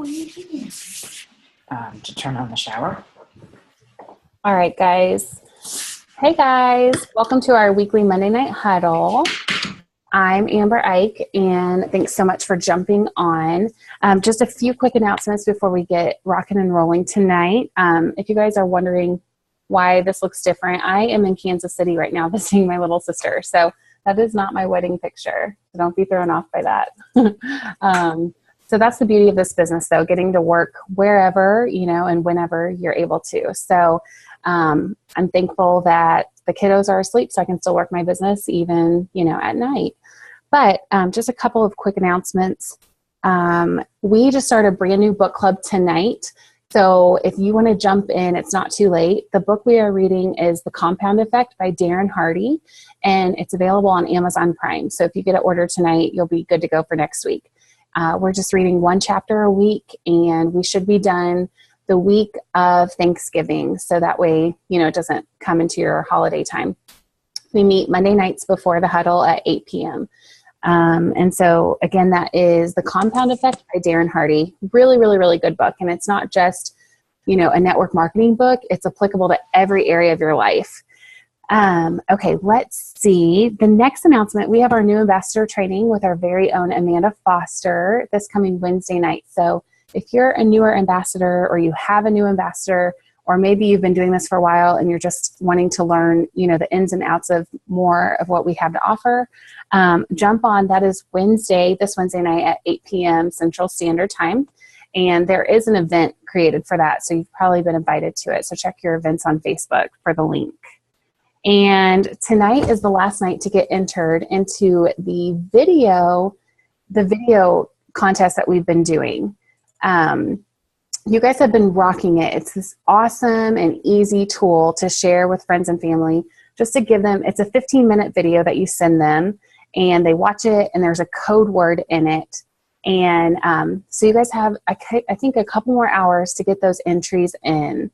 To turn on the shower. All right, guys. Hey, guys. Welcome to our weekly Monday Night Huddle. I'm Amber Ike, and thanks so much for jumping on. Just a few quick announcements before we get rocking and rolling tonight. If you guys are wondering why this looks different, I am in Kansas City right now visiting my little sister. So that is not my wedding picture. So don't be thrown off by that. So that's the beauty of this business, though, getting to work wherever, and whenever you're able to. So I'm thankful that the kiddos are asleep so I can still work my business even, at night. But just a couple of quick announcements. We just started a brand new book club tonight. So if you want to jump in, it's not too late. The book we are reading is The Compound Effect by Taryn, and it's available on Amazon Prime. So if you get it ordered tonight, you'll be good to go for next week. We're just reading one chapter a week, and we should be done the week of Thanksgiving. So that way, it doesn't come into your holiday time. We meet Monday nights before the huddle at 8 p.m. And so again, that is The Compound Effect by Taryn. Really, really, really good book. And it's not just, a network marketing book. It's applicable to every area of your life. Okay, let's see. The next announcement, we have our new ambassador training with our very own Amanda Foster this coming Wednesday night. So if you're a newer ambassador, or you have a new ambassador, or maybe you've been doing this for a while and you're just wanting to learn, the ins and outs of more of what we have to offer, jump on. That is this Wednesday night at 8 p.m. Central Standard Time. And there is an event created for that. So you've probably been invited to it. So check your events on Facebook for the link. And tonight is the last night to get entered into the video contest that we've been doing. You guys have been rocking it. It's this awesome and easy tool to share with friends and family, just to give them, it's a 15-minute video that you send them, and they watch it, and there's a code word in it. And so you guys have, I think, a couple more hours to get those entries in.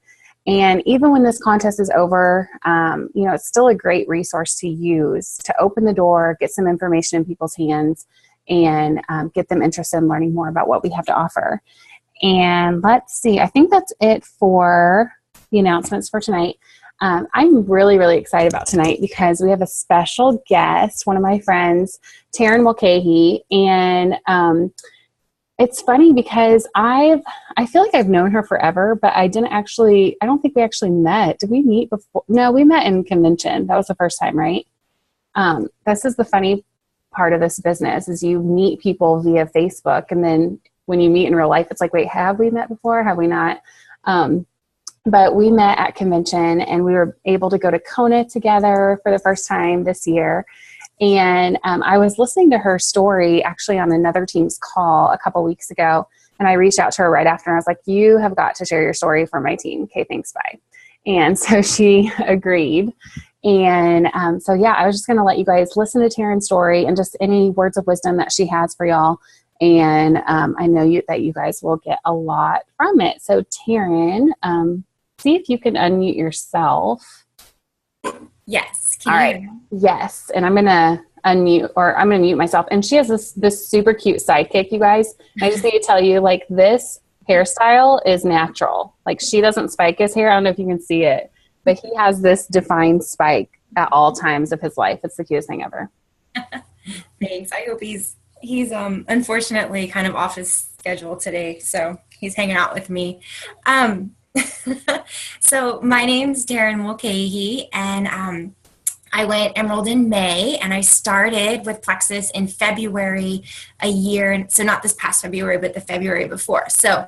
And even when this contest is over, it's still a great resource to use to open the door, get some information in people's hands, and get them interested in learning more about what we have to offer. And let's see, I think that's it for the announcements for tonight. I'm really, really excited about tonight because we have a special guest, one of my friends, Taryn Mulcahey. And it's funny because I feel like I've known her forever, but I don't think we actually met. Did we meet before? No, we met in convention. That was the first time, right? This is the funny part of this business, is you meet people via Facebook, and then when you meet in real life, it's like, wait, have we met before? Have we not? But we met at convention, and we were able to go to Kona together for the first time this year. And I was listening to her story actually on another team's call a couple weeks ago, and I reached out to her right after, and I was like, you have got to share your story for my team. Okay, thanks, bye. And so she agreed. And I was just going to let you guys listen to Taryn's story and just any words of wisdom that she has for y'all. And I know that you guys will get a lot from it. So Taryn, see if you can unmute yourself. Yes. All right. Yes. And I'm going to mute myself. And she has this super cute sidekick, you guys. I just need to tell you, this hairstyle is natural. She doesn't spike his hair. I don't know if you can see it, but he has this defined spike at all times of his life. It's the cutest thing ever. Thanks. I hope he's unfortunately kind of off his schedule today, so he's hanging out with me. So my name's Taryn Mulcahey, and I enrolled in May, and I started with Plexus in February a year. So not this past February, but the February before. So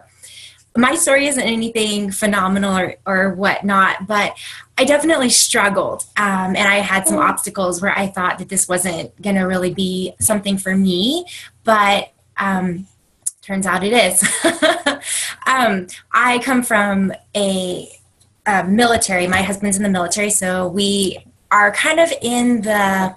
my story isn't anything phenomenal or whatnot, but I definitely struggled. And I had some obstacles where I thought that this wasn't going to really be something for me, but turns out it is. I come from a military. My husband's in the military, so we are kind of in the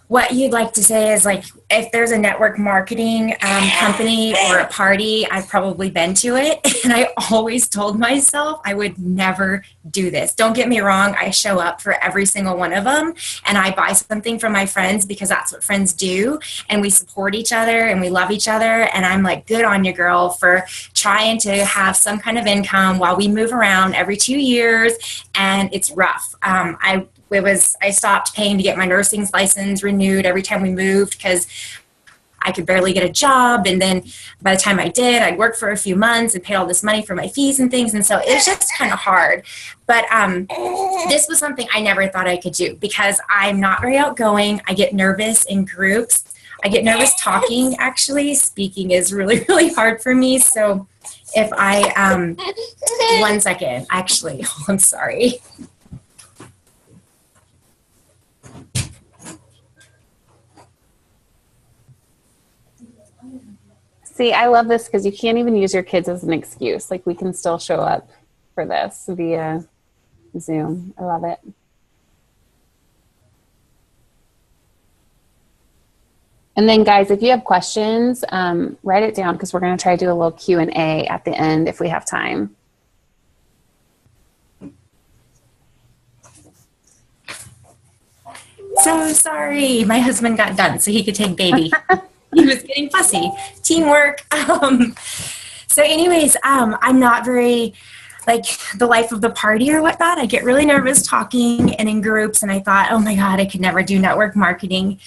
what you'd like to say is like, if there's a network marketing company or a party, I've probably been to it. And I always told myself I would never do this. Don't get me wrong. I show up for every single one of them, and I buy something from my friends because that's what friends do. And we support each other and we love each other. And I'm like, good on you, girl, for trying to have some kind of income while we move around every 2 years. And it's rough. I stopped paying to get my nursing license renewed every time we moved because I could barely get a job. And then by the time I did, I'd worked for a few months and paid all this money for my fees and things. And so it was just kind of hard. But this was something I never thought I could do because I'm not very outgoing. I get nervous in groups. I get nervous talking, actually. Speaking is really, really hard for me. So if I, 1 second, actually, I'm sorry. See, I love this because you can't even use your kids as an excuse. Like, we can still show up for this via Zoom. I love it. And then, guys, if you have questions, write it down because we're going to try to do a little Q&A at the end if we have time. So sorry. My husband got done so he could take baby. He was getting fussy. Teamwork. So anyways, I'm not very like the life of the party or whatnot. I get really nervous talking and in groups, and I thought, oh my God, I could never do network marketing.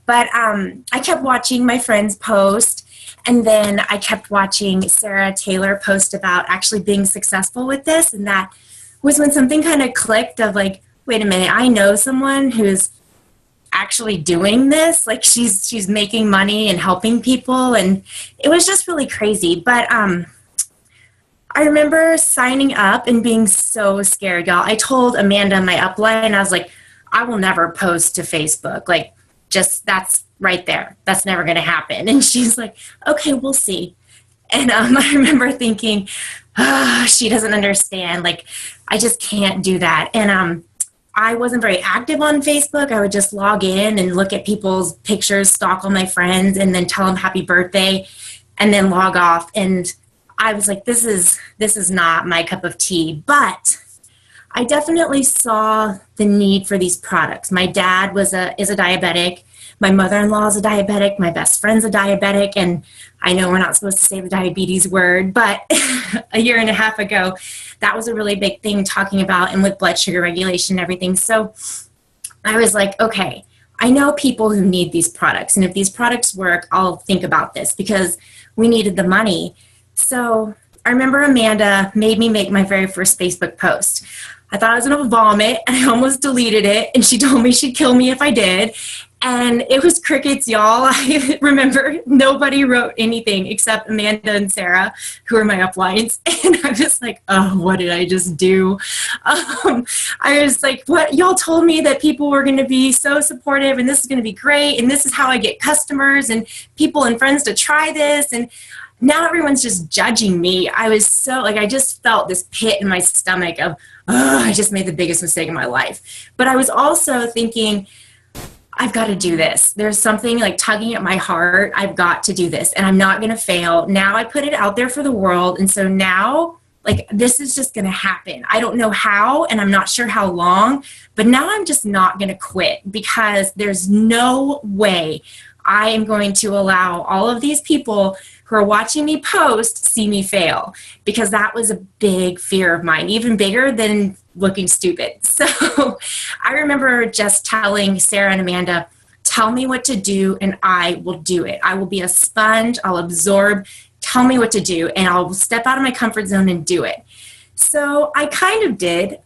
But I kept watching my friends post, and then I kept watching Sarah Taylor post about actually being successful with this, and that was when something kind of clicked of like, wait a minute, I know someone who's actually doing this, like she's making money and helping people, and it was just really crazy. But I remember signing up and being so scared, y'all. I told Amanda, my upline, I was like, I will never post to Facebook, like just that's right there, that's never going to happen. And she's like, okay, we'll see. And I remember thinking, she doesn't understand, like I just can't do that. And I wasn't very active on Facebook. I would just log in and look at people's pictures, stalk all my friends, and then tell them happy birthday, and then log off. And I was like, this is not my cup of tea. But I definitely saw the need for these products. My dad is a diabetic. My mother-in-law is a diabetic. My best friend's a diabetic. And I know we're not supposed to say the diabetes word, but a year and a half ago, that was a really big thing talking about, and with blood sugar regulation and everything. So I was like, okay, I know people who need these products. And if these products work, I'll think about this because we needed the money. So I remember Amanda made me make my very first Facebook post. I thought I was going to vomit, and I almost deleted it. And she told me she'd kill me if I did. And it was crickets, y'all. I remember nobody wrote anything except Amanda and Sarah, who are my uplines. And I was like, oh, what did I just do? I was like, what? Y'all told me that people were going to be so supportive, and this is going to be great, and this is how I get customers and people and friends to try this. And now everyone's just judging me. I was so, like, I just felt this pit in my stomach of, oh, I just made the biggest mistake in my life. But I was also thinking, I've got to do this. There's something like tugging at my heart. I've got to do this, and I'm not going to fail. Now I put it out there for the world. And so now, like, this is just going to happen. I don't know how, and I'm not sure how long, but now I'm just not going to quit because there's no way I am going to allow all of these people who are watching me post see me fail, because that was a big fear of mine, even bigger than looking stupid. So I remember just telling Sarah and Amanda, tell me what to do and I will do it. I will be a sponge. I'll absorb. Tell me what to do and I'll step out of my comfort zone and do it. So I kind of did,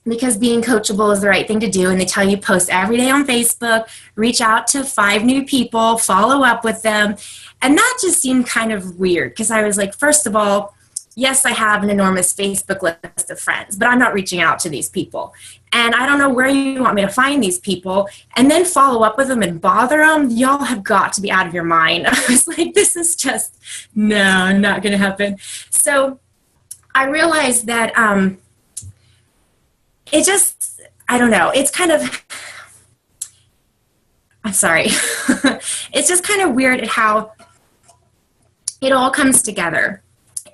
because being coachable is the right thing to do. And they tell you post every day on Facebook, reach out to 5 new people, follow up with them. And that just seemed kind of weird because I was like, first of all, yes, I have an enormous Facebook list of friends, but I'm not reaching out to these people. And I don't know where you want me to find these people and then follow up with them and bother them. Y'all have got to be out of your mind. I was like, this is just, no, not going to happen. So I realized that it just, I don't know, it's kind of, I'm sorry. It's just kind of weird at how it all comes together.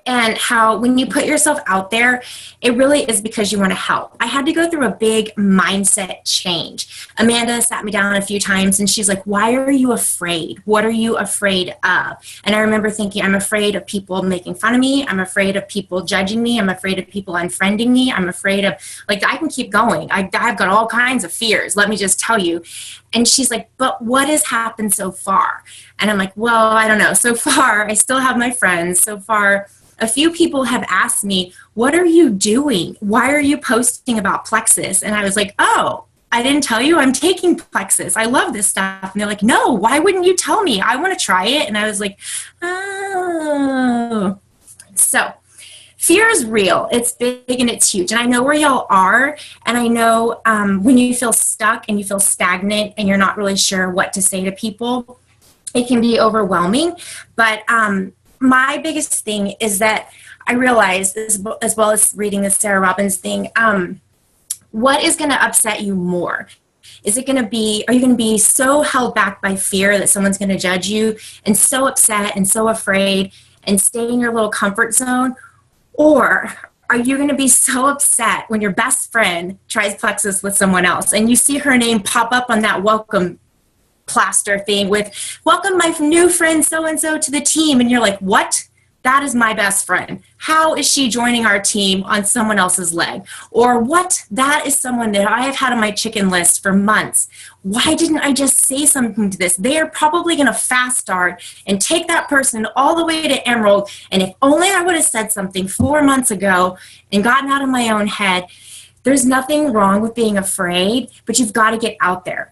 And how when you put yourself out there, it really is because you want to help. I had to go through a big mindset change. Amanda sat me down a few times and she's like, why are you afraid? What are you afraid of? And I remember thinking, I'm afraid of people making fun of me. I'm afraid of people judging me. I'm afraid of people unfriending me. I'm afraid of, like, I can keep going. I've got all kinds of fears, let me just tell you. And she's like, but what has happened so far? And I'm like, well, I don't know. So far, I still have my friends. So far, a few people have asked me, what are you doing? Why are you posting about Plexus? And I was like, oh, I didn't tell you I'm taking Plexus. I love this stuff. And they're like, no, why wouldn't you tell me? I want to try it. And I was like, oh. So fear is real. It's big and it's huge. And I know where y'all are. And I know when you feel stuck and you feel stagnant and you're not really sure what to say to people, it can be overwhelming. But my biggest thing is that I realized, as well as reading the Sarah Robbins thing, what is going to upset you more? Is it going to be, are you going to be so held back by fear that someone's going to judge you and so upset and so afraid and stay in your little comfort zone? Or are you going to be so upset when your best friend tries Plexus with someone else and you see her name pop up on that welcome plaster thing with, welcome my new friend so-and-so to the team, and you're like, what? That is my best friend. How is she joining our team on someone else's leg? Or what? That is someone that I have had on my chicken list for months. Why didn't I just say something to this? They are probably going to fast start and take that person all the way to Emerald, and if only I would have said something 4 months ago and gotten out of my own head. There's nothing wrong with being afraid, but you've got to get out there.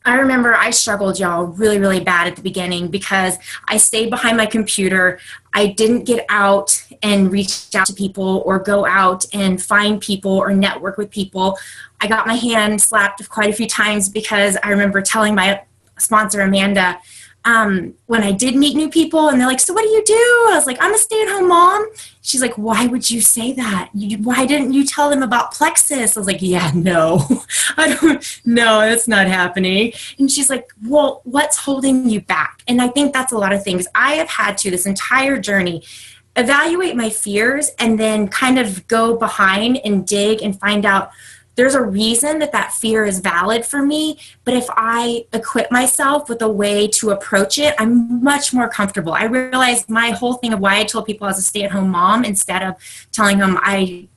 I remember I struggled, y'all, really, really bad at the beginning because I stayed behind my computer. I didn't get out and reach out to people or go out and find people or network with people. I got my hand slapped quite a few times because I remember telling my sponsor, Amanda, when I did meet new people and they're like, so what do you do? I was like, I'm a stay-at-home mom. She's like, why would you say that? Why didn't you tell them about Plexus? I was like, yeah, no, that's not happening. And she's like, well, what's holding you back? And I think that's a lot of things. I have had to, this entire journey, evaluate my fears and then kind of go behind and dig and find out there's a reason that fear is valid for me, but if I equip myself with a way to approach it, I'm much more comfortable. I realized my whole thing of why I told people I was a stay-at-home mom instead of telling them I'm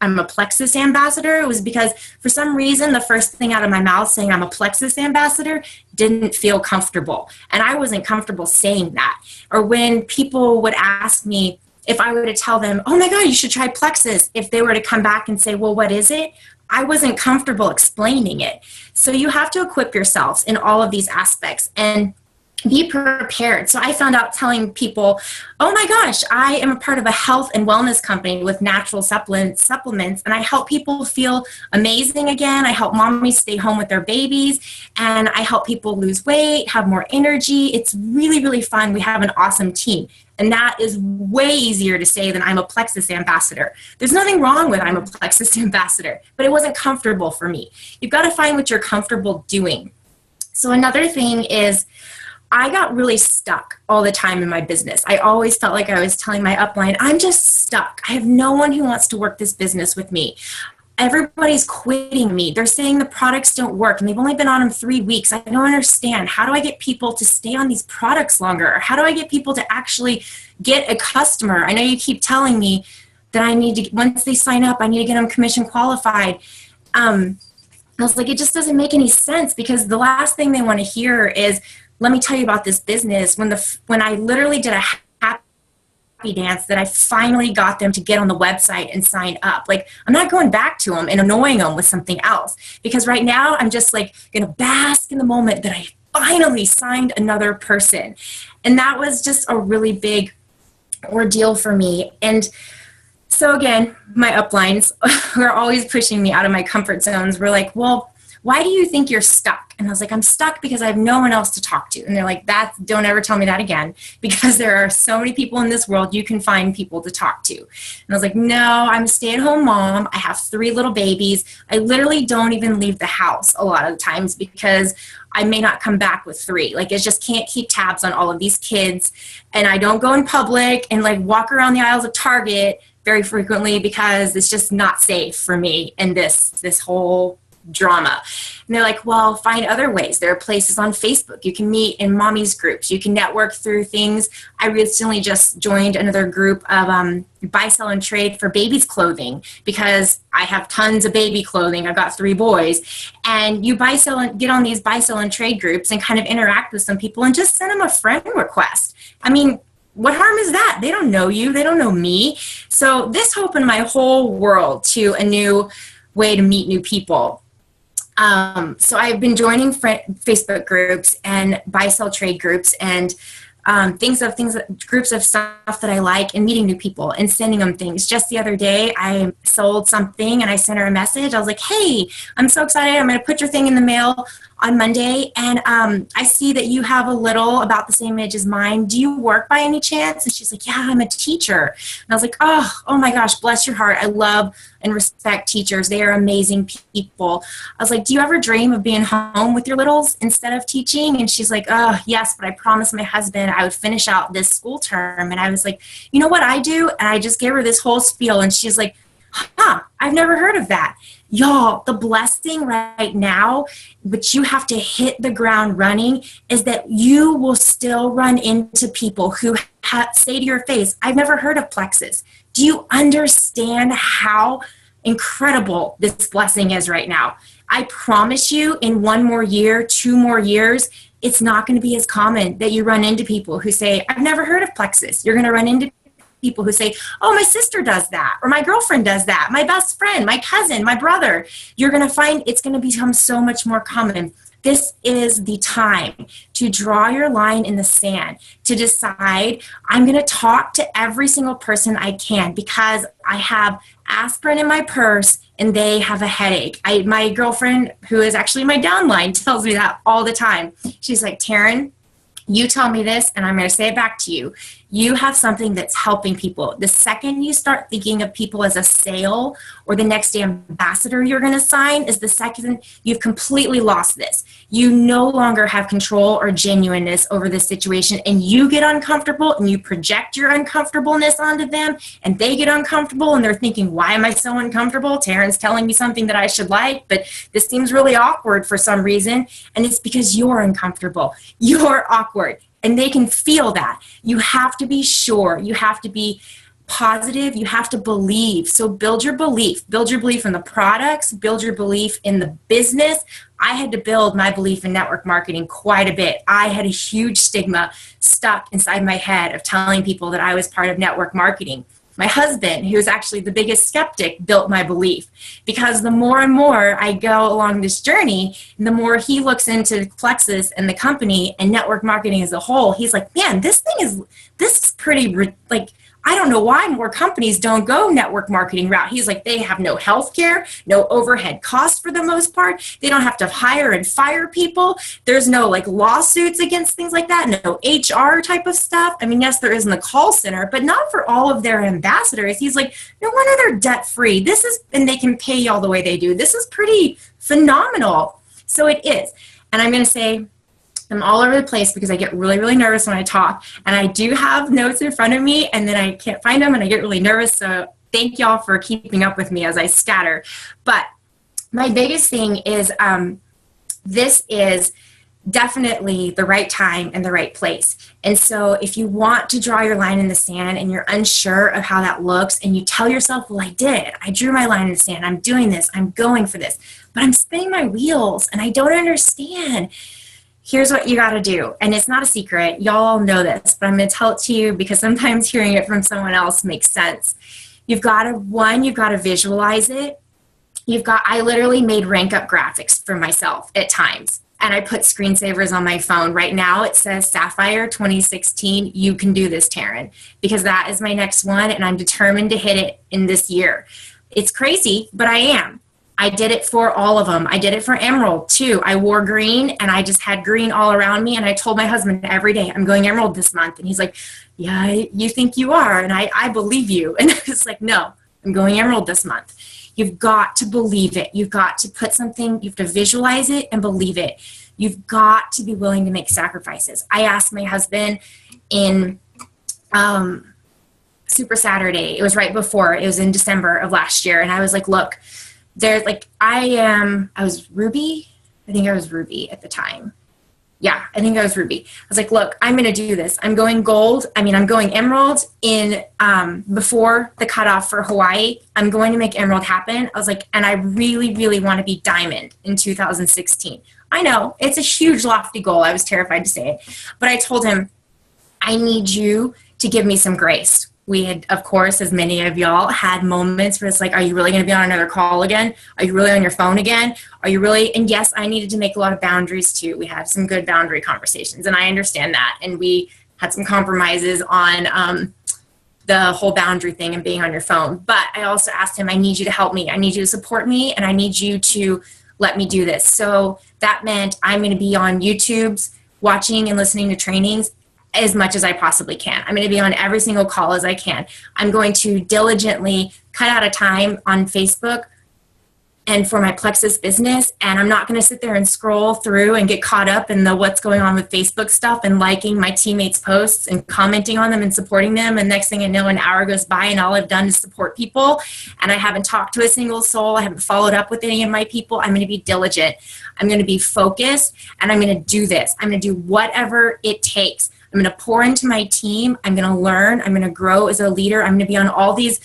a Plexus ambassador, it was because for some reason the first thing out of my mouth saying I'm a Plexus ambassador didn't feel comfortable, and I wasn't comfortable saying that. Or when people would ask me if I were to tell them, oh my God, you should try Plexus, if they were to come back and say, well, what is it? I wasn't comfortable explaining it. So you have to equip yourselves in all of these aspects and be prepared. So I found out telling people, oh my gosh, I am a part of a health and wellness company with natural supplements, and I help people feel amazing again. I help mommies stay home with their babies, and I help people lose weight, have more energy. It's really, really fun. We have an awesome team. And that is way easier to say than I'm a Plexus ambassador. There's nothing wrong with I'm a Plexus ambassador, but it wasn't comfortable for me. You've got to find what you're comfortable doing. So another thing is I got really stuck all the time in my business. I always felt like I was telling my upline, I'm just stuck. I have no one who wants to work this business with me. Everybody's quitting me. They're saying the products don't work and they've only been on them 3 weeks. I don't understand. How do I get people to stay on these products longer? Or how do I get people to actually get a customer? I know you keep telling me that I need to, once they sign up, I need to get them commission qualified. I was like, it just doesn't make any sense because the last thing they want to hear is, let me tell you about this business. When I literally did a happy dance that I finally got them to get on the website and sign up. Like, I'm not going back to them and annoying them with something else because right now I'm just like going to bask in the moment that I finally signed another person. And that was just a really big ordeal for me. And so again, my uplines are always pushing me out of my comfort zones. We're like, well, why do you think you're stuck? And I was like, I'm stuck because I have no one else to talk to. And they're like, don't ever tell me that again, because there are so many people in this world, you can find people to talk to. And I was like, no, I'm a stay-at-home mom. I have 3 little babies. I literally don't even leave the house a lot of the times because I may not come back with 3. Like, I just can't keep tabs on all of these kids. And I don't go in public and like walk around the aisles of Target very frequently because it's just not safe for me in this whole drama. And they're like, well, find other ways. There are places on Facebook. You can meet in mommy's groups. You can network through things. I recently just joined another group of buy, sell, and trade for babies' clothing because I have tons of baby clothing. I've got 3 boys. And you buy, sell, and get on these buy, sell, and trade groups and kind of interact with some people and just send them a friend request. I mean, what harm is that? They don't know you. They don't know me. So this opened my whole world to a new way to meet new people. So I've been joining Facebook groups and buy, sell, trade groups and groups of stuff that I like, and meeting new people and sending them things. Just the other day, I sold something and I sent her a message. I was like, hey, I'm so excited. I'm going to put your thing in the mail on Monday. And I see that you have a little about the same age as mine. Do you work by any chance? And she's like, yeah, I'm a teacher. And I was like, oh my gosh, bless your heart. I love and respect teachers. They are amazing people. I was like, do you ever dream of being home with your littles instead of teaching? And she's like, oh, yes, but I promised my husband I would finish out this school term. And I was like, you know what I do? And I just gave her this whole spiel. And she's like, I've never heard of that. Y'all, the blessing right now, but you have to hit the ground running, is that you will still run into people who say to your face, I've never heard of Plexus. Do you understand how incredible this blessing is right now? I promise you, in 1 more year, 2 more years, it's not going to be as common that you run into people who say, I've never heard of Plexus. You're going to run into people who say, oh, my sister does that, or my girlfriend does that, my best friend, my cousin, my brother. You're going to find it's going to become so much more common. This is the time to draw your line in the sand, to decide, I'm going to talk to every single person I can because I have aspirin in my purse and they have a headache. My girlfriend, who is actually my downline, tells me that all the time. She's like, Taryn, you tell me this, and I'm going to say it back to you. You have something that's helping people. The second you start thinking of people as a sale or the next ambassador you're going to sign is the second you've completely lost this. You no longer have control or genuineness over this situation, and you get uncomfortable and you project your uncomfortableness onto them, and they get uncomfortable and they're thinking, why am I so uncomfortable? Taryn's telling me something that I should like, but this seems really awkward for some reason, and it's because you're uncomfortable. You're awkward. And they can feel that. You have to be sure. You have to be positive. You have to believe. So build your belief. Build your belief in the products. Build your belief in the business. I had to build my belief in network marketing quite a bit. I had a huge stigma stuck inside my head of telling people that I was part of network marketing. My husband, who is actually the biggest skeptic, built my belief, because the more and more I go along this journey, the more he looks into Plexus and the company and network marketing as a whole, he's like, man, this is pretty, like, I don't know why more companies don't go network marketing route. He's like, they have no healthcare, no overhead costs for the most part. They don't have to hire and fire people. There's no like lawsuits against things like that. No HR type of stuff. I mean, yes, there is in the call center, but not for all of their ambassadors. He's like, no wonder they're debt free. And they can pay all the way they do. This is pretty phenomenal. So it is. And I'm going to say, I'm all over the place because I get really, really nervous when I talk. And I do have notes in front of me, and then I can't find them, and I get really nervous. So thank y'all for keeping up with me as I scatter. But my biggest thing is this is definitely the right time and the right place. And so if you want to draw your line in the sand and you're unsure of how that looks, and you tell yourself, well, I drew my line in the sand. I'm doing this. I'm going for this. But I'm spinning my wheels, and I don't understand. Here's what you got to do. And it's not a secret. Y'all all know this, but I'm going to tell it to you because sometimes hearing it from someone else makes sense. You've got to visualize it. I literally made rank up graphics for myself at times. And I put screensavers on my phone. Right now it says Sapphire 2016. You can do this, Taryn, because that is my next one. And I'm determined to hit it in this year. It's crazy, but I am. I did it for all of them. I did it for Emerald too. I wore green and I just had green all around me. And I told my husband every day, I'm going Emerald this month. And he's like, yeah, you think you are. And I believe you. And it's like, no, I'm going Emerald this month. You've got to believe it. You've got to put something, you have to visualize it and believe it. You've got to be willing to make sacrifices. I asked my husband in Super Saturday. It was right before. It was in December of last year. And I was like, look, there's like, I was Ruby. I think I was Ruby at the time. Yeah, I think I was Ruby. I was like, look, I'm going to do this. I'm going gold. I'm going Emerald in before the cutoff for Hawaii. I'm going to make Emerald happen. I was like, and I really, really want to be Diamond in 2016. I know it's a huge lofty goal. I was terrified to say it, but I told him, I need you to give me some grace. We had, of course, as many of y'all had moments where it's like, are you really going to be on another call again? Are you really on your phone again? Are you really? And yes, I needed to make a lot of boundaries too. We had some good boundary conversations, and I understand that. And we had some compromises on the whole boundary thing and being on your phone. But I also asked him, I need you to help me. I need you to support me, and I need you to let me do this. So that meant I'm going to be on YouTube's watching and listening to trainings as much as I possibly can. I'm going to be on every single call as I can. I'm going to diligently cut out a time on Facebook and for my Plexus business, and I'm not going to sit there and scroll through and get caught up in the what's going on with Facebook stuff and liking my teammates' posts and commenting on them and supporting them. And next thing I know, an hour goes by and all I've done is support people, and I haven't talked to a single soul. I haven't followed up with any of my people. I'm going to be diligent. I'm going to be focused, and I'm going to do this. I'm going to do whatever it takes. I'm going to pour into my team. I'm going to learn. I'm going to grow as a leader. I'm going to be on all these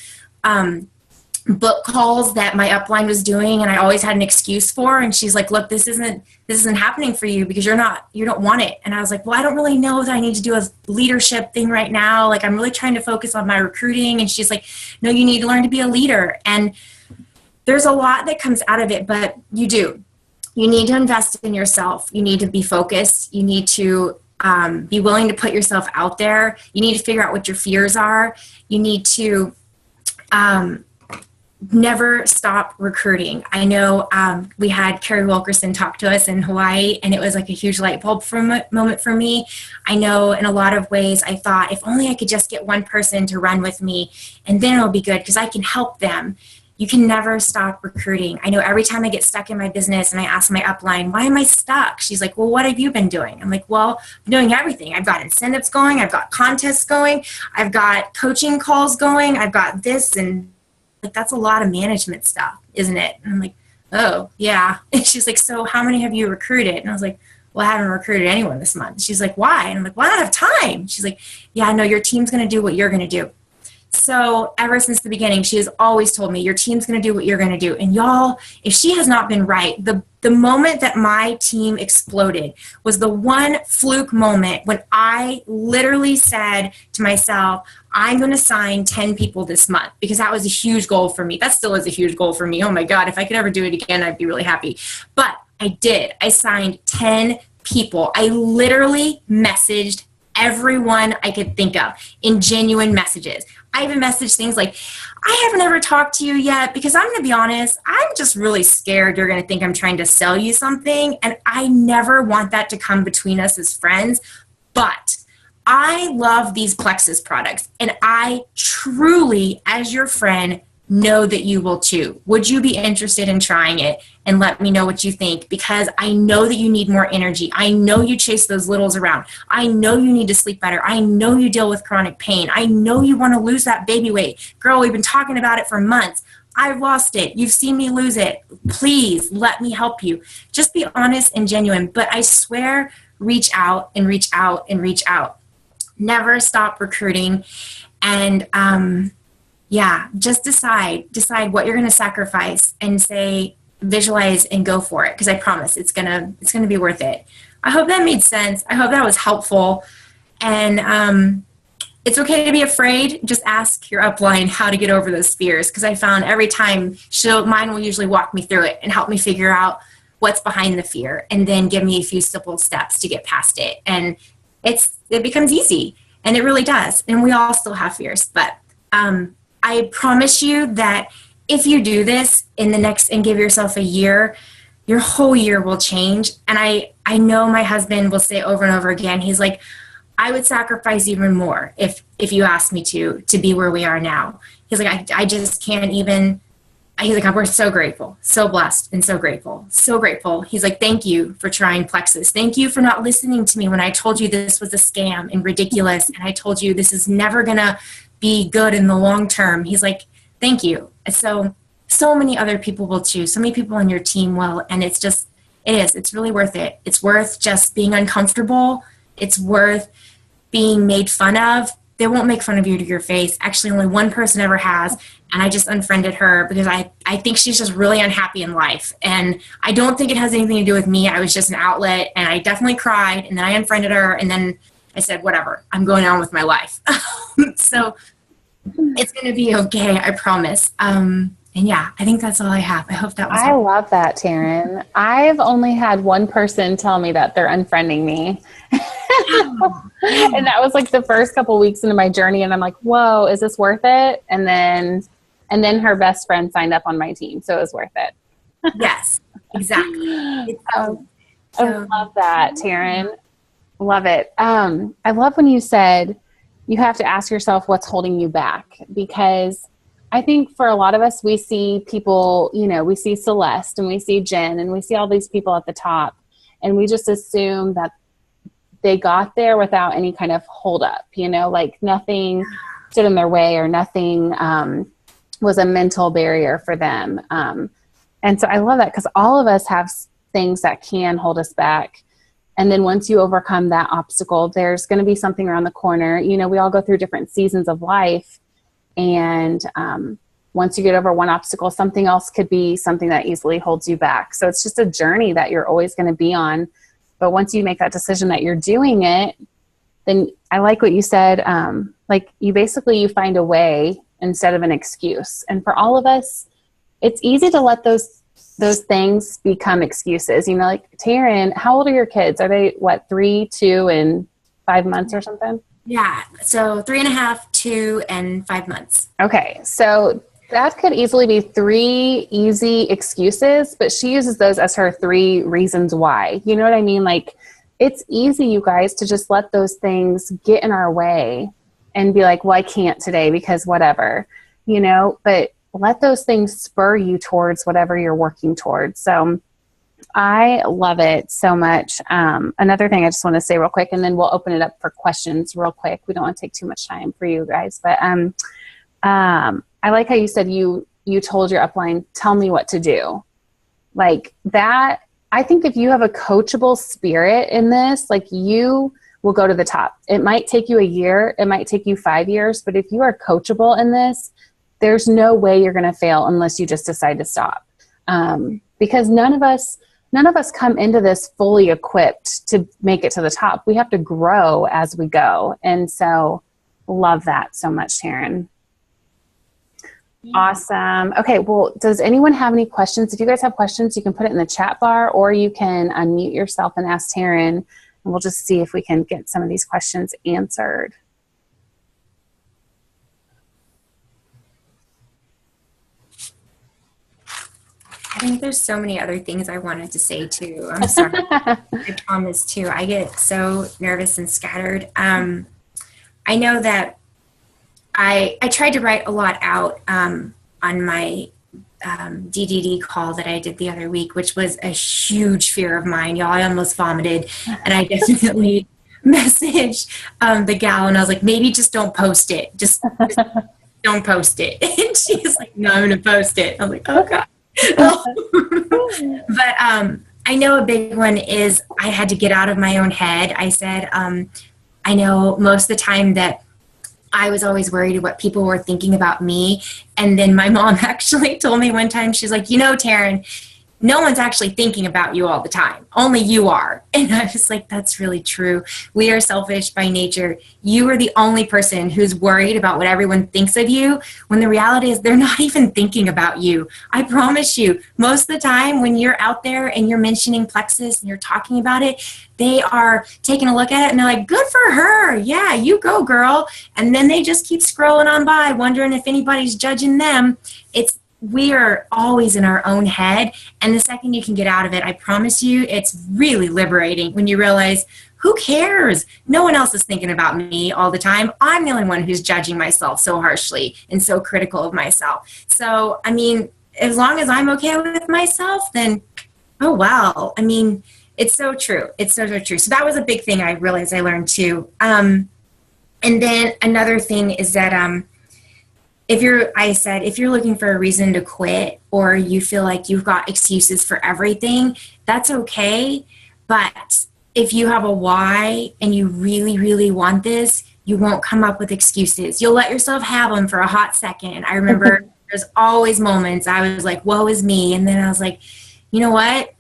book calls that my upline was doing, and I always had an excuse for. And she's like, look, this isn't happening for you because you don't want it. And I was like, well, I don't really know that I need to do a leadership thing right now. Like, I'm really trying to focus on my recruiting. And she's like, no, you need to learn to be a leader. And there's a lot that comes out of it, but you need to invest in yourself. You need to be focused. You need to be willing to put yourself out there. You need to figure out what your fears are. You need to never stop recruiting. I know we had Carrie Wilkerson talk to us in Hawaii, and it was like a huge light bulb moment for me. I know in a lot of ways I thought, if only I could just get one person to run with me, and then it'll be good because I can help them. You can never stop recruiting. I know every time I get stuck in my business and I ask my upline, why am I stuck? She's like, well, what have you been doing? I'm like, well, I'm doing everything. I've got incentives going. I've got contests going. I've got coaching calls going. I've got this. And like, that's a lot of management stuff, isn't it? And I'm like, oh, yeah. And she's like, so how many have you recruited? And I was like, well, I haven't recruited anyone this month. She's like, why? And I'm like, well, I don't have time. She's like, yeah, no, your team's going to do what you're going to do. So ever since the beginning, she has always told me, your team's going to do what you're going to do. And y'all, if she has not been right, the moment that my team exploded was the one fluke moment when I literally said to myself, I'm going to sign 10 people this month, because that was a huge goal for me. That still is a huge goal for me. Oh my God, if I could ever do it again, I'd be really happy. But I did. I signed 10 people. I literally messaged everyone I could think of in genuine messages. I even messaged things like, I haven't ever talked to you yet because I'm going to be honest, I'm just really scared you're going to think I'm trying to sell you something. And I never want that to come between us as friends. But I love these Plexus products, and I truly, as your friend, know that you will too. Would you be interested in trying it? And let me know what you think, because I know that you need more energy. I know you chase those littles around. I know you need to sleep better. I know you deal with chronic pain. I know you want to lose that baby weight. Girl, we've been talking about it for months. I've lost it. You've seen me lose it. Please let me help you. Just be honest and genuine. But I swear, reach out and reach out and reach out. Never stop recruiting. And yeah, just decide what you're going to sacrifice and say, visualize and go for it. Because I promise it's gonna be worth it. I hope that made sense. I hope that was helpful. And it's okay to be afraid. Just ask your upline how to get over those fears. Because I found every time mine will usually walk me through it and help me figure out what's behind the fear, and then give me a few simple steps to get past it. And it becomes easy, and it really does. And we all still have fears, but I promise you that if you do this in the next and give yourself a year, your whole year will change. And I know my husband will say over and over again, he's like, I would sacrifice even more if you asked me to be where we are now. He's like, I just can't even. He's like, we're so grateful, so blessed, and so grateful, so grateful. He's like, thank you for trying Plexus. Thank you for not listening to me when I told you this was a scam and ridiculous, and I told you this is never going to be good in the long term. He's like, thank you. So many other people will too. So many people on your team will, and it's really worth it. It's worth just being uncomfortable. It's worth being made fun of. They won't make fun of you to your face. Actually, only one person ever has, and I just unfriended her because I think she's just really unhappy in life. And I don't think it has anything to do with me. I was just an outlet, and I definitely cried, and then I unfriended her, and then I said, whatever, I'm going on with my life. So it's going to be okay, I promise. And yeah, I think that's all I have. I hope that was I love that, Taryn. I've only had one person tell me that they're unfriending me. And that was like the first couple weeks into my journey, and I'm like, whoa, is this worth it? And then her best friend signed up on my team, so it was worth it. Yes, exactly. I love that, Taryn. Love it. I love when you said you have to ask yourself what's holding you back, because I think for a lot of us, we see people, we see Celeste and we see Jen and we see all these people at the top, and we just assume that they got there without any kind of hold up, like nothing stood in their way or nothing was a mental barrier for them. And so I love that, because all of us have things that can hold us back. And then once you overcome that obstacle, there's going to be something around the corner. We all go through different seasons of life. And once you get over one obstacle, something else could be something that easily holds you back. So it's just a journey that you're always going to be on. But once you make that decision that you're doing it, then I like what you said. Like you find a way instead of an excuse. And for all of us, it's easy to let those things become excuses. Like Taryn, how old are your kids? Are they 3, 2, and 5 months or something? Yeah. So 3.5, 2, and 5 months. Okay. So that could easily be 3 easy excuses, but she uses those as her 3 reasons why. You know what I mean? Like, it's easy, you guys, to just let those things get in our way and be like, well, I can't today because whatever, but let those things spur you towards whatever you're working towards. So I love it so much. Another thing I just want to say real quick, and then we'll open it up for questions real quick. We don't want to take too much time for you guys, but I like how you said you told your upline, tell me what to do. Like that, I think if you have a coachable spirit in this, like you will go to the top. It might take you a year, it might take you 5 years, but if you are coachable in this, there's no way you're going to fail unless you just decide to stop. Because none of us come into this fully equipped to make it to the top. We have to grow as we go. And so love that so much, Taryn. Awesome. Okay. Well, does anyone have any questions? If you guys have questions, you can put it in the chat bar, or you can unmute yourself and ask Taryn, and we'll just see if we can get some of these questions answered. I think there's so many other things I wanted to say too. I'm sorry. I promise too. I get so nervous and scattered. I know that I tried to write a lot out on my DDD call that I did the other week, which was a huge fear of mine. Y'all, I almost vomited, and I definitely messaged the gal, and I was like, maybe just don't post it. Just don't post it. And she's like, no, I'm going to post it. I'm like, oh God. But I know a big one is I had to get out of my own head. I said, I know most of the time that I was always worried what people were thinking about me. And then my mom actually told me one time, she's like, Taryn, no one's actually thinking about you all the time. Only you are. And I was like, that's really true. We are selfish by nature. You are the only person who's worried about what everyone thinks of you, when the reality is they're not even thinking about you. I promise you, most of the time when you're out there and you're mentioning Plexus and you're talking about it, they are taking a look at it and they're like, good for her. Yeah, you go, girl. And then they just keep scrolling on by, wondering if anybody's judging them. we are always in our own head. And the second you can get out of it, I promise you, it's really liberating when you realize, who cares? No one else is thinking about me all the time. I'm the only one who's judging myself so harshly and so critical of myself. So, I mean, as long as I'm okay with myself, then, oh, well, I mean, it's so true. It's so, so true. So that was a big thing I realized I learned too. And then another thing is that if you're looking for a reason to quit, or you feel like you've got excuses for everything, that's okay. But if you have a why and you really, really want this, you won't come up with excuses. You'll let yourself have them for a hot second. I remember there's always moments I was like, woe is me. And then I was like, you know what?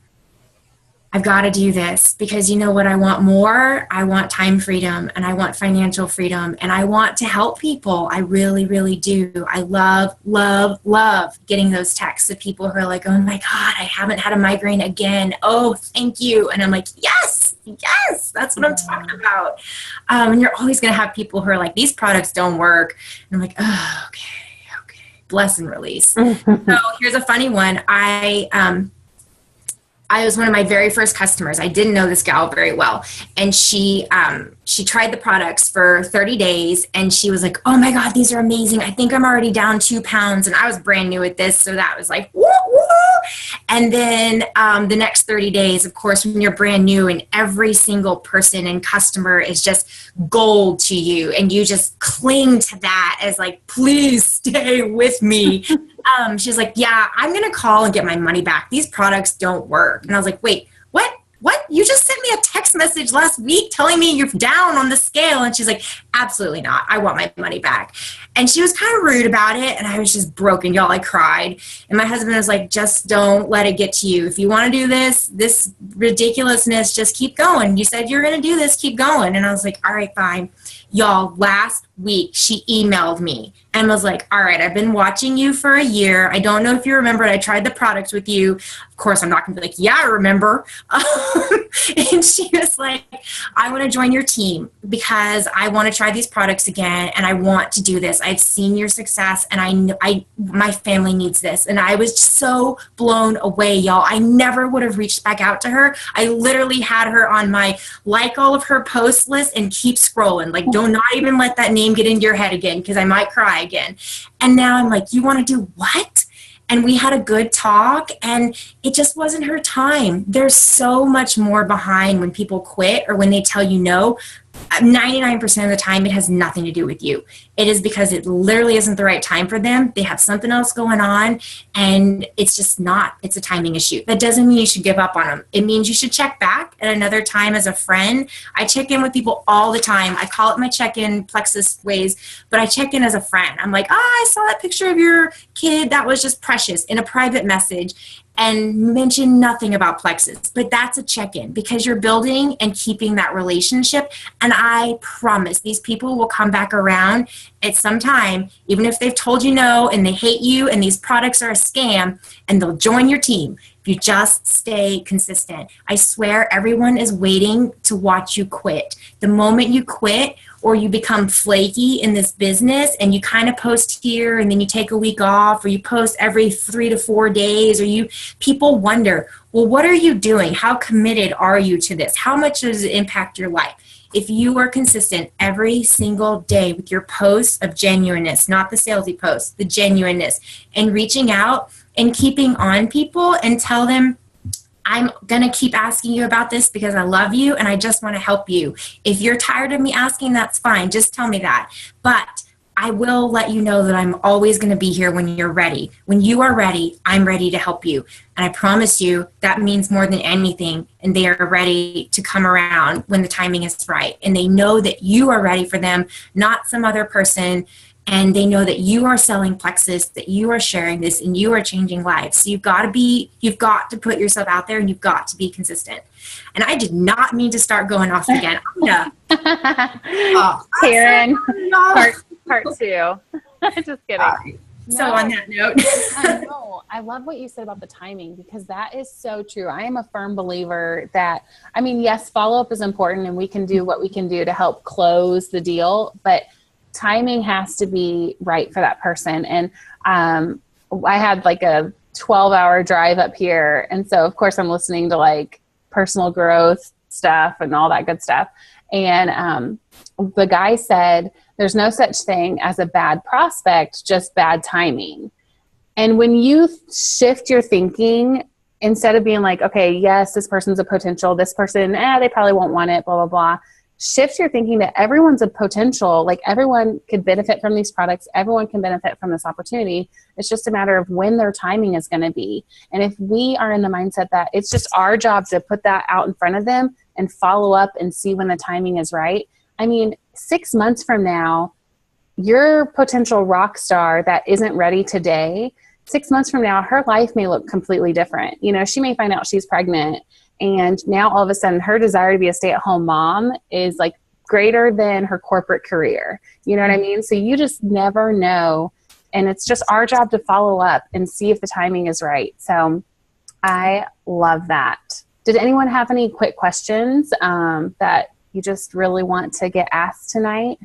I've got to do this, because you know what I want more? I want time freedom, and I want financial freedom, and I want to help people. I really, really do. I love, love, love getting those texts of people who are like, oh my God, I haven't had a migraine again. Oh, thank you. And I'm like, yes, that's what I'm talking about. And you're always going to have people who are like, these products don't work. And I'm like, oh, okay. Bless and release. So here's a funny one. I was one of my very first customers. I didn't know this gal very well. And she tried the products for 30 days, and she was like, oh my God, these are amazing. I think I'm already down 2 pounds. And I was brand new at this. So that was like, woo, woo. And then the next 30 days, of course, when you're brand new and every single person and customer is just gold to you, and you just cling to that as like, please stay with me. She's like, yeah, I'm going to call and get my money back. These products don't work. And I was like, wait, what? You just sent me a text message last week telling me you're down on the scale. And she's like, absolutely not. I want my money back. And she was kind of rude about it. And I was just broken, y'all. I cried. And my husband was like, just don't let it get to you. If you want to do this ridiculousness, just keep going. You said you're going to do this, keep going. And I was like, all right, fine. Y'all, last week she emailed me and was like, all right, I've been watching you for a year. I don't know if you remember, I tried the products with you. Of course, I'm not going to be like, yeah, I remember. And she was like, I want to join your team because I want to try these products again, and I want to do this. I've seen your success, and my family needs this. And I was so blown away, y'all. I never would have reached back out to her. I literally had her on my like all of her post list and keep scrolling. Like, do not even let that name get into your head again, because I might cry again. And now I'm like, you want to do what? And we had a good talk, and it just wasn't her time. There's so much more behind when people quit or when they tell you no. 99% of the time, it has nothing to do with you. It is because it literally isn't the right time for them. They have something else going on, and it's just not. It's a timing issue. That doesn't mean you should give up on them. It means you should check back at another time as a friend. I check in with people all the time. I call it my check-in plexus ways, but I check in as a friend. I'm like, I saw that picture of your kid. That was just precious, in a private message. And mention nothing about plexus, but that's a check-in, because you're building and keeping that relationship. And I promise these people will come back around at some time, even if they've told you no and they hate you and these products are a scam, and they'll join your team if you just stay consistent. I swear everyone is waiting to watch you quit. The moment you quit, or you become flaky in this business and you kind of post here and then you take a week off, or you post every 3 to 4 days, or people wonder, well, what are you doing? How committed are you to this? How much does it impact your life? If you are consistent every single day with your posts of genuineness, not the salesy posts, the genuineness, and reaching out and keeping on people and tell them, I'm going to keep asking you about this because I love you and I just want to help you. If you're tired of me asking, that's fine. Just tell me that. But I will let you know that I'm always going to be here when you're ready. When you are ready, I'm ready to help you. And I promise you that means more than anything. And they are ready to come around when the timing is right. And they know that you are ready for them, not some other person. And they know that you are selling plexus, that you are sharing this, and you are changing lives. So you've got to put yourself out there, and you've got to be consistent. And I did not mean to start going off again. Taryn, part 2. Just kidding. So on that note. I know. I love what you said about the timing, because that is so true. I am a firm believer that, yes, follow-up is important, and we can do what we can do to help close the deal, but timing has to be right for that person. And I had like a 12-hour drive up here. And so, of course, I'm listening to like personal growth stuff and all that good stuff. And the guy said, there's no such thing as a bad prospect, just bad timing. And when you shift your thinking, instead of being like, okay, yes, this person's a potential, this person, they probably won't want it, blah, blah, blah. Shift your thinking that everyone's a potential, like everyone could benefit from these products. Everyone can benefit from this opportunity. It's just a matter of when their timing is going to be. And if we are in the mindset that it's just our job to put that out in front of them and follow up and see when the timing is right. I mean, 6 months from now, your potential rock star that isn't ready today, 6 months from now, her life may look completely different. You know, she may find out she's pregnant, and now all of a sudden her desire to be a stay-at-home mom is like greater than her corporate career. You know what I mean? So you just never know. And it's just our job to follow up and see if the timing is right. So I love that. Did anyone have any quick questions that you just really want to get asked tonight?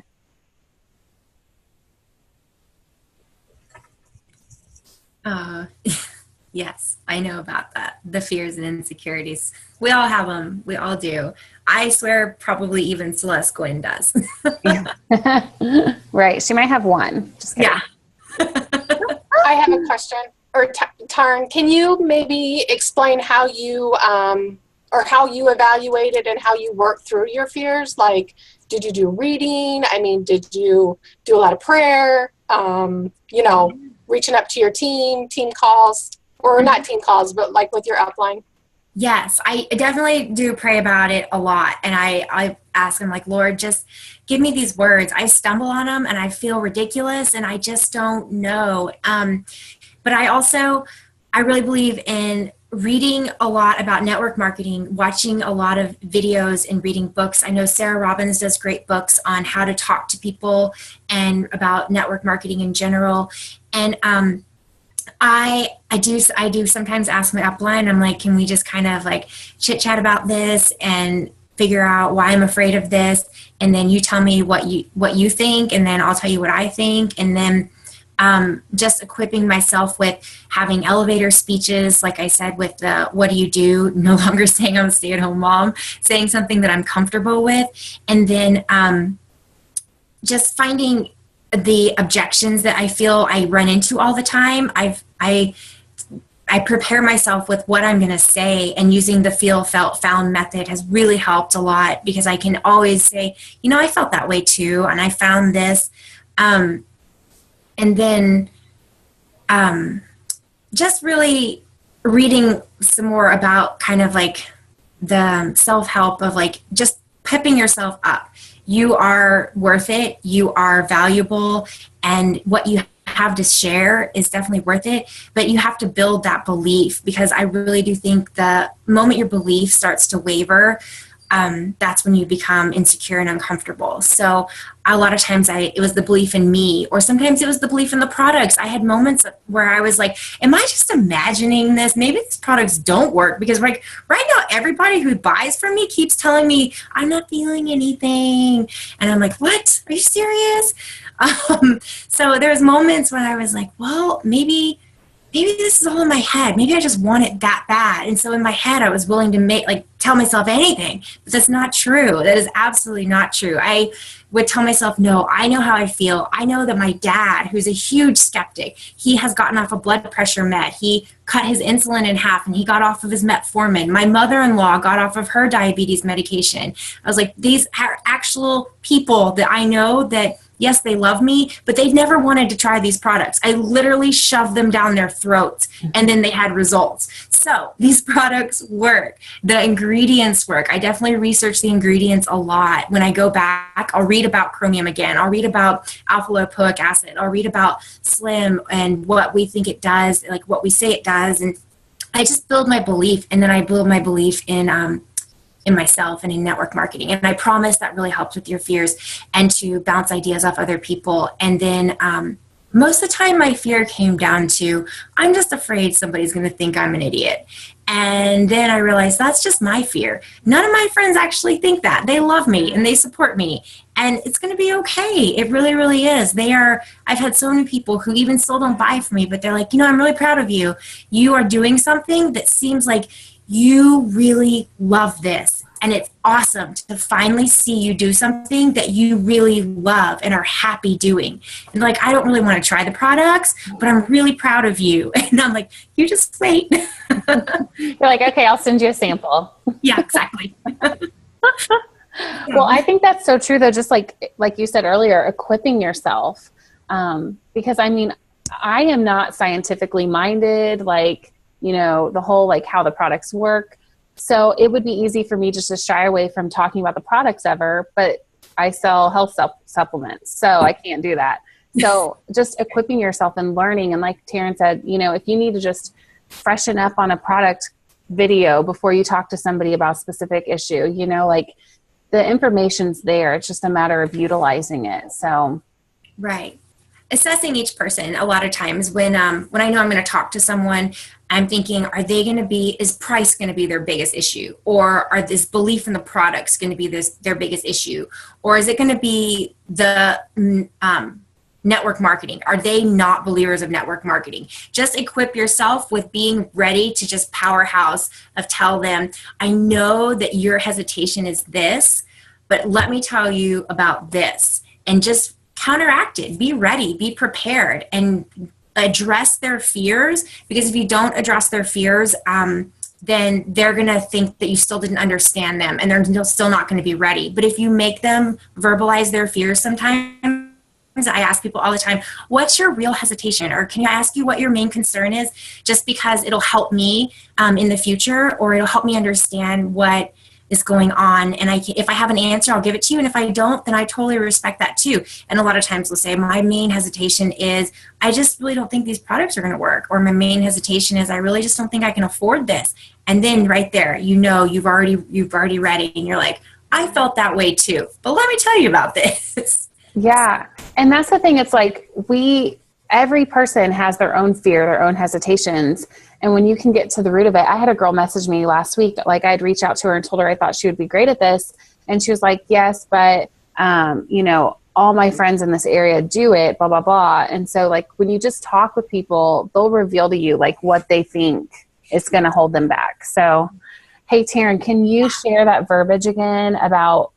Yes, I know about that. The fears and insecurities. We all have them. We all do. I swear probably even Celeste Gwynn does. Right. She might have one. Just kidding. Yeah. I have a question. Or Taryn, can you maybe explain how you or how you evaluated and how you worked through your fears? Like, did you do reading? I mean, did you do a lot of prayer? You know, reaching up to your team calls, or not team calls, but like with your upline? Yes, I definitely do pray about it a lot. And I ask him, like, Lord, just give me these words. I stumble on them and I feel ridiculous and I just don't know. But I really believe in reading a lot about network marketing, watching a lot of videos and reading books. I know Sarah Robbins does great books on how to talk to people and about network marketing in general. And I do sometimes ask my upline, I'm like, can we just kind of like chit chat about this and figure out why I'm afraid of this? And then you tell me what you think, and then I'll tell you what I think. And then just equipping myself with having elevator speeches, like I said, with the what do you do, no longer saying I'm a stay-at-home mom, saying something that I'm comfortable with. And then just finding the objections that I feel I run into all the time. I prepare myself with what I'm going to say, and using the feel, felt, found method has really helped a lot, because I can always say, you know, I felt that way too, and I found this. And then just really reading some more about kind of like the self-help of like just pepping yourself up. You are worth it. You are valuable. And what you have to share is definitely worth it. But you have to build that belief, because I really do think the moment your belief starts to waver, that's when you become insecure and uncomfortable. So a lot of times it was the belief in me, or sometimes it was the belief in the products. I had moments where I was like, am I just imagining this? Maybe these products don't work, because like right now, everybody who buys from me keeps telling me I'm not feeling anything. And I'm like, what? Are you serious? So there's moments when I was like, well, maybe this is all in my head. Maybe I just want it that bad. And so in my head, I was willing to tell myself anything, but that's not true. That is absolutely not true. I would tell myself, no, I know how I feel. I know that my dad, who's a huge skeptic, he has gotten off a blood pressure med. He cut his insulin in half and he got off of his metformin. My mother-in-law got off of her diabetes medication. I was like, these are actual people that I know that, yes, they love me, but they've never wanted to try these products. I literally shoved them down their throats, and then they had results. So these products work. The ingredients work. I definitely research the ingredients a lot. When I go back, I'll read about chromium again. I'll read about alpha-lipoic acid. I'll read about Slim and what we think it does, like what we say it does. And I just build my belief, and then I build my belief in myself and in network marketing. And I promise that really helps with your fears, and to bounce ideas off other people. And then most of the time my fear came down to, I'm just afraid somebody's going to think I'm an idiot. And then I realized that's just my fear. None of my friends actually think that. They love me and they support me, and it's going to be okay. It really, really is. I've had so many people who even still don't buy from me, but they're like, I'm really proud of you. You are doing something that seems like you really love this. And it's awesome to finally see you do something that you really love and are happy doing. And like, I don't really want to try the products, but I'm really proud of you. And I'm like, you just wait. You're like, okay, I'll send you a sample. Yeah, exactly. Well, I think that's so true though. Just like you said earlier, equipping yourself. Because I mean, I am not scientifically minded, like, the whole, like how the products work. So it would be easy for me just to shy away from talking about the products ever, but I sell health supplements, so I can't do that. So just equipping yourself and learning. And like Taryn said, if you need to just freshen up on a product video before you talk to somebody about a specific issue, like the information's there. It's just a matter of utilizing it. So. Right. Assessing each person. A lot of times when I know I'm going to talk to someone, I'm thinking, is price going to be their biggest issue? Or are this belief in the products going to be their biggest issue? Or is it going to be the network marketing? Are they not believers of network marketing? Just equip yourself with being ready to just powerhouse of tell them, I know that your hesitation is this, but let me tell you about this. And just counteract it. Be ready, be prepared, and address their fears, because if you don't address their fears, then they're going to think that you still didn't understand them, and they're still not going to be ready. But if you make them verbalize their fears, sometimes I ask people all the time, what's your real hesitation? Or can I ask you what your main concern is? Just because it'll help me in the future, or it'll help me understand what is going on. And if I have an answer, I'll give it to you. And if I don't, then I totally respect that too. And a lot of times they'll say, my main hesitation is, I just really don't think these products are going to work. Or my main hesitation is, I really just don't think I can afford this. And then right there, you've already read it, and you're like, I felt that way too. But let me tell you about this. Yeah. And that's the thing. It's like every person has their own fear, their own hesitations. And when you can get to the root of it, I had a girl message me last week, like I'd reach out to her and told her I thought she would be great at this. And she was like, yes, but, all my friends in this area do it, blah, blah, blah. And so like, when you just talk with people, they'll reveal to you like what they think is going to hold them back. So, hey, Taryn, can you share that verbiage again about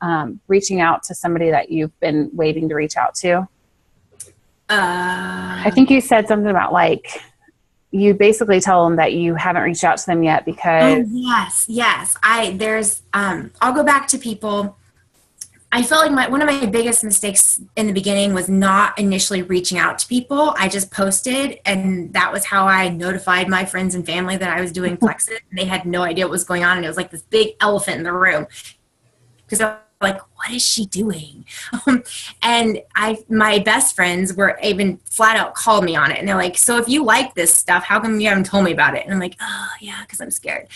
reaching out to somebody that you've been waiting to reach out to? I think you said something about like, you basically tell them that you haven't reached out to them yet because. Oh, yes. I'll go back to people. I felt like one of my biggest mistakes in the beginning was not initially reaching out to people. I just posted, and that was how I notified my friends and family that I was doing Flexes. And they had no idea what was going on. And it was like this big elephant in the room, because I like, what is she doing? And my best friends were even flat out called me on it. And they're like, so if you like this stuff, how come you haven't told me about it? And I'm like, oh yeah, because I'm scared.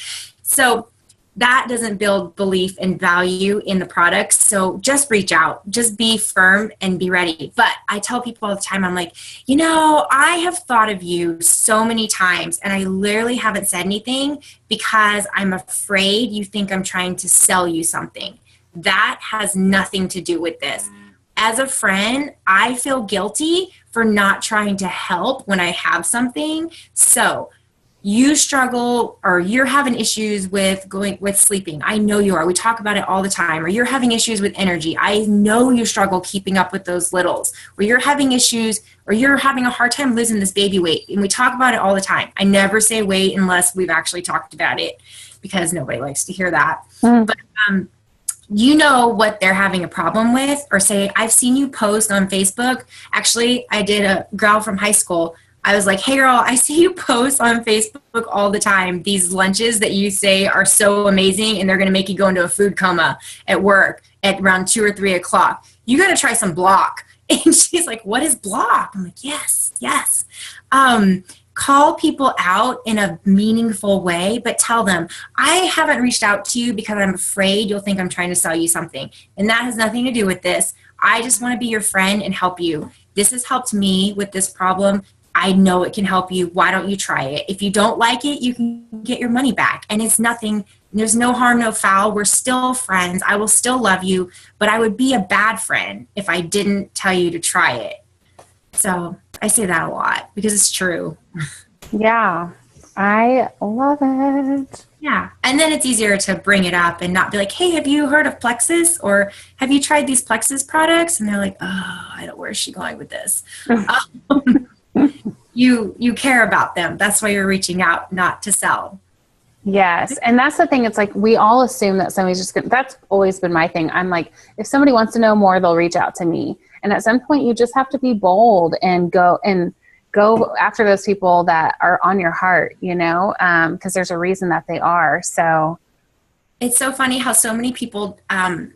So that doesn't build belief and value in the products. So just reach out, just be firm and be ready. But I tell people all the time, I'm like, I have thought of you so many times, and I literally haven't said anything because I'm afraid you think I'm trying to sell you something. That has nothing to do with this. As a friend, I feel guilty for not trying to help when I have something. So you struggle, or you're having issues with sleeping. I know you are. We talk about it all the time. Or you're having issues with energy. I know you struggle keeping up with those littles. Or you're having issues, or you're having a hard time losing this baby weight. And we talk about it all the time. I never say wait unless we've actually talked about it, because nobody likes to hear that. But you know what they're having a problem with, or say, I've seen you post on Facebook. Actually, I did a girl from high school. I was like, hey girl, I see you post on Facebook all the time these lunches that you say are so amazing, and they're going to make you go into a food coma at work at around 2 or 3 o'clock. You got to try some block. And she's like, what is block? I'm like, yes. Call people out in a meaningful way, but tell them, I haven't reached out to you because I'm afraid you'll think I'm trying to sell you something. And that has nothing to do with this. I just want to be your friend and help you. this has helped me with this problem. I know it can help you. Why don't you try it? If you don't like it, you can get your money back. And it's nothing, there's no harm, no foul. We're still friends. I will still love you, but I would be a bad friend if I didn't tell you to try it. So I say that a lot because it's true. Yeah, I love it. Yeah. And then it's easier to bring it up and not be like, hey, have you heard of Plexus? Or have you tried these Plexus products? And they're like, oh, I don't, where's she going with this? You care about them. That's why you're reaching out, not to sell. Yes. And that's the thing. It's like, we all assume that somebody's just going to, that's always been my thing. I'm like, if somebody wants to know more, they'll reach out to me. And at some point you just have to be bold and go after those people that are on your heart, you know, because there's a reason that they are. So it's so funny how so many people,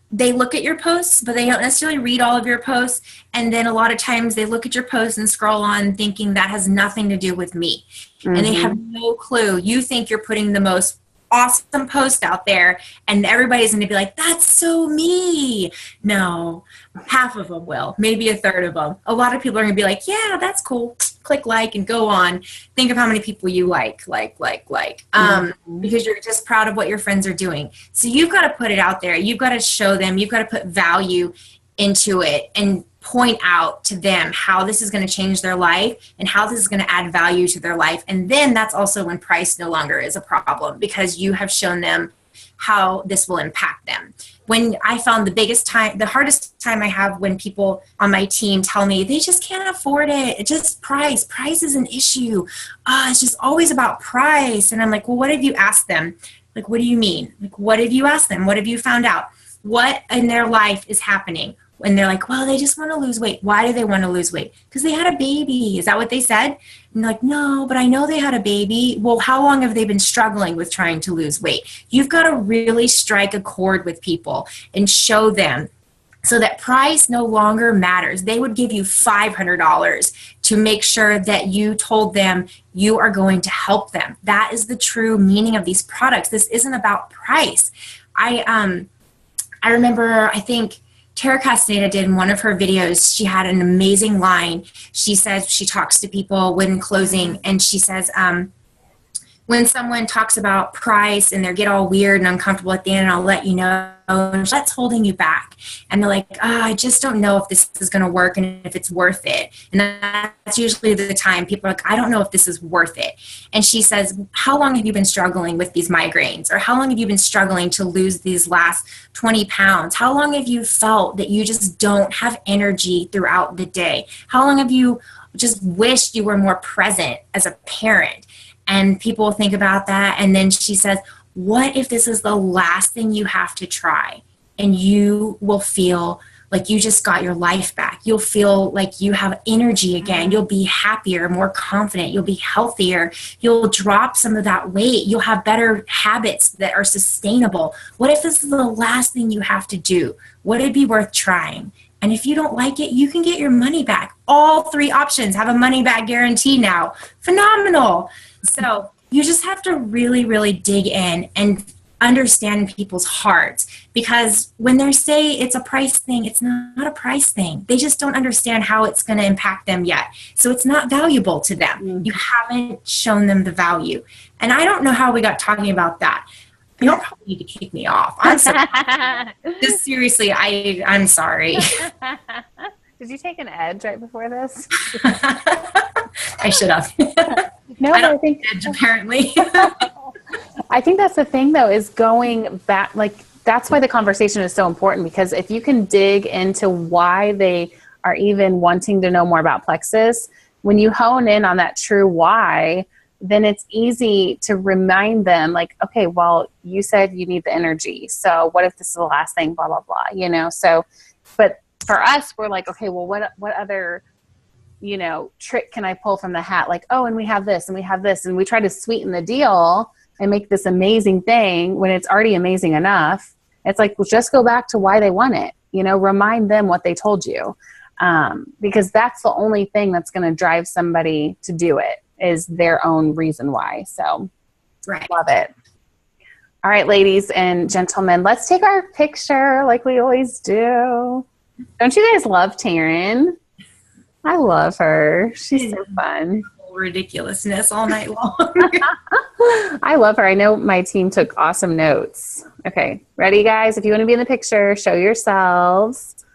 they look at your posts, but they don't necessarily read all of your posts. And then a lot of times they look at your posts and scroll on thinking that has nothing to do with me. Mm-hmm. And they have no clue. You think you're putting the most awesome post out there and everybody's going to be like, that's so me. No, half of them will, maybe a third of them. A lot of people are going to be like, yeah, that's cool. Click like and go on. Think of how many people you like, because you're just proud of what your friends are doing. So you've got to put it out there. You've got to show them, you've got to put value into it and point out to them how this is going to change their life and how this is going to add value to their life. And then that's also when price no longer is a problem because you have shown them how this will impact them. When I found the hardest time I have when people on my team tell me they just can't afford it. It's just price. Price is an issue. It's just always about price. And I'm like, well, what have you asked them? Like, what do you mean? Like, what have you asked them? What have you found out? What in their life is happening? When they're like, well, they just want to lose weight. Why do they want to lose weight? Because they had a baby. Is that what they said? And they're like, no, but I know they had a baby. Well, how long have they been struggling with trying to lose weight? You've got to really strike a chord with people and show them so that price no longer matters. They would give you $500 to make sure that you told them you are going to help them. That is the true meaning of these products. This isn't about price. I remember, I think, Tara Castaneda did in one of her videos, she had an amazing line. She says she talks to people when closing, and she says, when someone talks about price and they get all weird and uncomfortable at the end, I'll let you know, that's holding you back. And they're like, I just don't know if this is going to work and if it's worth it. And that's usually the time people are like, I don't know if this is worth it. And she says, how long have you been struggling with these migraines? Or how long have you been struggling to lose these last 20 pounds? How long have you felt that you just don't have energy throughout the day? How long have you just wished you were more present as a parent? And people think about that. And then she says, what if this is the last thing you have to try? And you will feel like you just got your life back. You'll feel like you have energy again. You'll be happier, more confident. You'll be healthier. You'll drop some of that weight. You'll have better habits that are sustainable. What if this is the last thing you have to do? Would it be worth trying? And if you don't like it, you can get your money back. All three options have a money back guarantee now. Phenomenal. So you just have to really, really dig in and understand people's hearts, because when they say it's a price thing, it's not a price thing. They just don't understand how it's going to impact them yet. So it's not valuable to them. Mm-hmm. You haven't shown them the value. And I don't know how we got talking about that. You'll probably need to kick me off. I'm sorry. Just seriously, I'm sorry. Did you take an edge right before this? I should have. No, I think edge apparently. I think that's the thing, though, is going back. Like, that's why the conversation is so important, because if you can dig into why they are even wanting to know more about Plexus, when you hone in on that true why, then it's easy to remind them, like, okay, well, you said you need the energy. So what if this is the last thing, blah, blah, blah, you know? So, but for us, we're like, okay, well, what other, you know, trick can I pull from the hat? Like, oh, and we have this and we have this. And we try to sweeten the deal and make this amazing thing when it's already amazing enough. It's like, well, just go back to why they want it, you know, remind them what they told you. Because that's the only thing that's going to drive somebody to do it, is their own reason why. So right. Love it. All right, ladies and gentlemen, let's take our picture like we always do. Don't you guys love Taryn? I love her. She's so fun. Ridiculousness all night long. I love her. I know my team took awesome notes. Okay, ready, guys? If you want to be in the picture, show yourselves.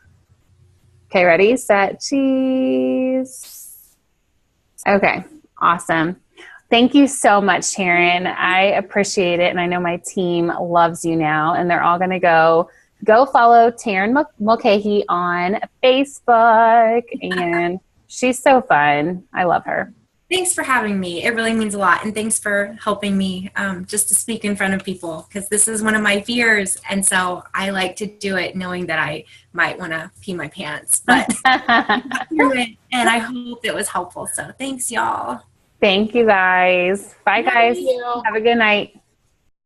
Okay, ready, set, cheese. Okay, awesome. Thank you so much, Taryn. I appreciate it, and I know my team loves you now, and they're all going to go follow Taryn Mulcahey on Facebook, and she's so fun. I love her. Thanks for having me. It really means a lot. And thanks for helping me just to speak in front of people, because this is one of my fears. And so I like to do it knowing that I might want to pee my pants. But through it, and I hope it was helpful. So thanks, y'all. Thank you, guys. Bye, guys. Have a good night.